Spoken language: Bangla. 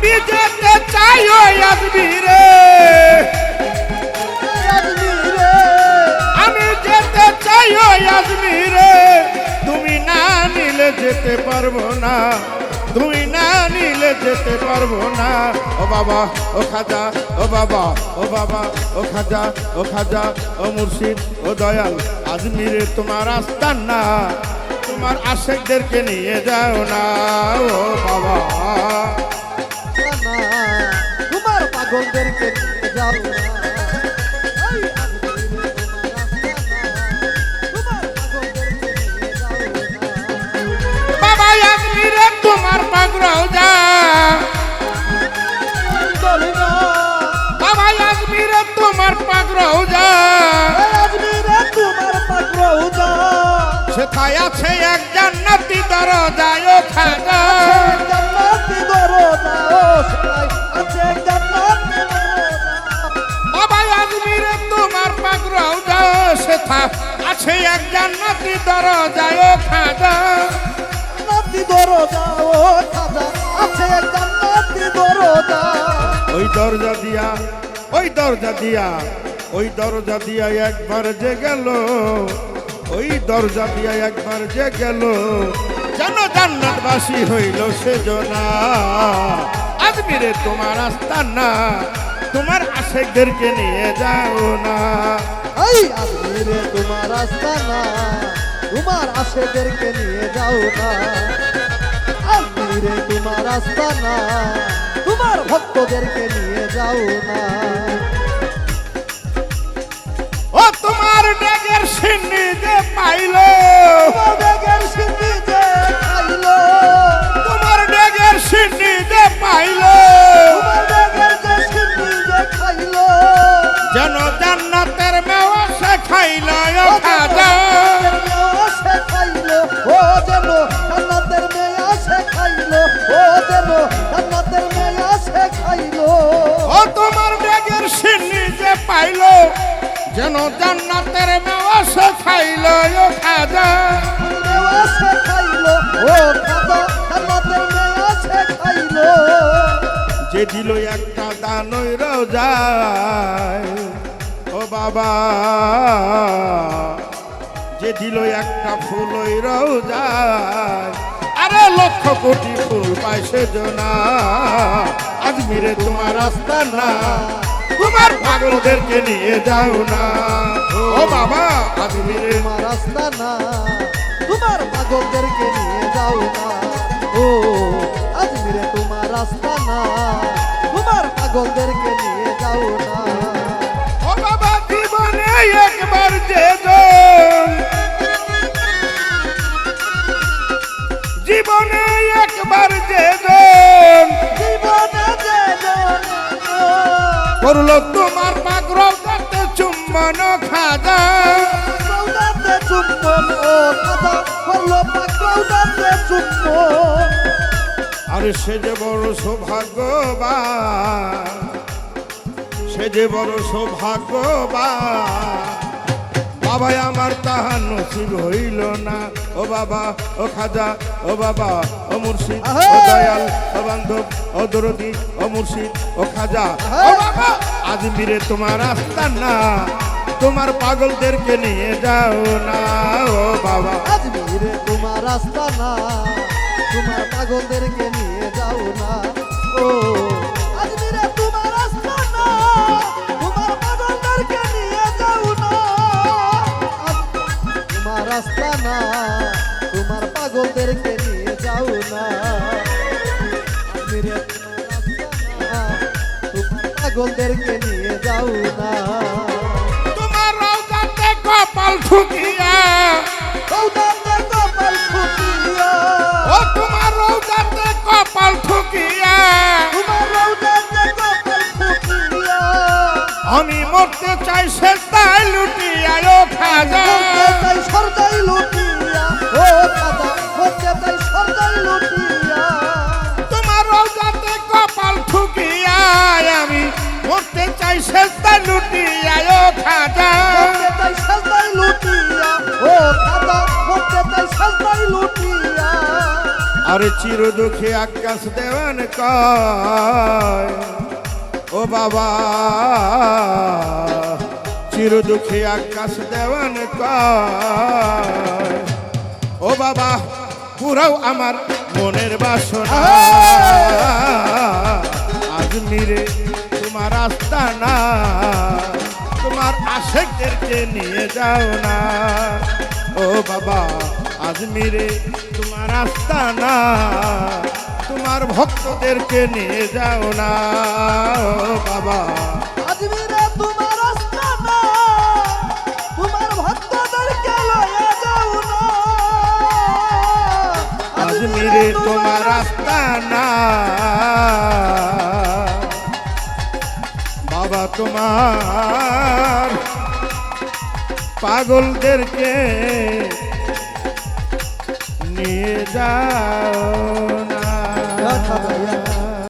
আমি যেতে চাই ওই আজমিরে, আমি যেতে চাই ওই আজমিরে, তুমি না নিলে যেতে পারবো না, তুমি না নিলে যেতে পারবো না। ও বাবা ও খাজা, ও বাবা ও বাবা, ও খাজা ও খাজা, ও মুর্শিদ ও দয়াল, আজমিরে তোমার আস্তান না, তোমার আশেকদেরকে নিয়ে যাও না। ও বাবা তোমার পাগলদেরকে নিয়ে যাও না। বাবা আজমিরে তোমার পাগরাও যা, বাবা আজমিরে তোমার পাগরাও যা, সেথায় আছে এক জান্নাতি দরজায় ও খাজা, বাবা আজমিরে তোমার পাগরাও যা, সেথা আছে এক জান্নাতি দরজায় ও খাজা, ওই দরজা দিয়া, ওই দরজা দিয়া, ওই দরজা দিয়া একবার যে গেল, ওই দরজা দিয়া একবার যে গেল, যেন জান্নাতবাসী হইল সেজনা। আজমিরে তোমার আস্তান না, তোমার আশেকদেরকে নিয়ে যাও না। আজমিরে তোমার আস্তানা, তোমার আশেকদেরকে নিয়ে যাও না। আজমিরে তোমার আস্তানা, তোমার ভক্তদেরকে নিয়ে যাও না। ও তোমার ডেগের সিন্নি যে পাইল, ডেগের সিন্নি যে খাইল, তোমার ডেগের সিন্নি যে পাইল, ডেগের যে সিন্নি যে খাইল, যেন জান্নাতের মেওয়া সে খাইল ও খাজা, সে খাইল ও যেন জান্নাতের মেয়া সে খাইল, ও যেন জান্নাতের মেয়া সে খাইল। ও তোমার ডেগের সিন্নি যে পাইল, যেন জান্নাতের মেওয়া সে খাইল ও খাজা, মেয়া সে খাইল ও খাজা, জান্নাতের মেয়া সে খাইল। যে দিল একটা দান ওই রোজায়, ও বাবা যে দিল একটা ফুল ওই রোজায়, আরে লক্ষ কোটি ফুল পায় সেজনা। আজমিরে তোমার আস্তান না, তোমার পাগলদেরকে নিয়ে যাও না। ও বাবা আজমিরে তোমার আস্তানা, তোমার পাগলদেরকে নিয়ে যাও না। ও আজমিরে তোমার আস্তানা, তোমার পাগলদেরকে নিয়ে যাও না। ও বাবা জীবনে একবার যে জন, জীবনে একবার যে জন জীবনে যে জন করলো তোমার পাগরৌদাতে চুম্বন খাজা, রৌদাতে চুম্বন ও খাজা করলো পাগরৌদাতে চুম্বন। আরে সে যে বড় সৌভাগ্যবান, সে যে বড় সৌভাগ্যবান, বাবাই আমার তাহা নসিব হইল না। ও বাবা ও খাজা, ও বাবা ও মুর্শিদ, ও দয়াল, ও বান্ধব, ও দরদি, ও মুর্শিদ, ও খাজা, ও বাবা আজমিরে তোমার আস্তান না, তোমার পাগলদেরকে নিয়ে যাও না। ও বাবা আজমিরে তোমার আস্তানা, তোমার পাগলদেরকে নিয়ে যাও না। ও আজমিরে তোমার আস্তানা, তোমার পাগলদেরকে নিয়ে যাও না। তোমার আস্তানা, তোমার পাগলদেরকে নিয়ে যাও না। আজমিরে তোমার আস্তানা, তোমার পাগলদেরকে নিয়ে যাও না। তোমার রওজাতে কপাল ঠুকিয়া, রৌদাতে কপাল ঠুকিয়া, ও তোমার রওজাতে কপাল ঠুকিয়া, তোমার রৌদাতে কপাল ঠুকিয়া, আমি মরতে চাই সেজদায় লুটিয়া ও খাজা, মরতে চাই সরদাই লুটিয়া, ও খাজা মরতে চাই সরদাই লুটিয়া। তোমার রওজাতে কপাল ঠুকিয়া, আমি মরতে চাই সেজদায় লুটিয়া ও খাজা, মরতে চাই সরদাই লুটিয়া, ও খাজা মরতে চাই সরদাই লুটিয়া। আরে চির দুঃখে আকাশ দেওয়ান কয় ও বাবা চির দুঃখে আকাশ দেওয়ান কয় ও বাবা পুরাও আমার মনের বাসনা আজমিরে তোমার আস্তানা তোমার আশেকদেরকে নিয়ে যাও না ও বাবা আজমিরে তোমার আস্তানা তোমার ভক্তদেরকে নিয়ে যাও না ও বাবা আজমিরে তোমার আস্তানা তোমার ভক্তদেরকে লয়ে যাও না আজমিরে তোমার আস্তানা বাবা তোমার পাগলদেরকে নিয়ে যাও না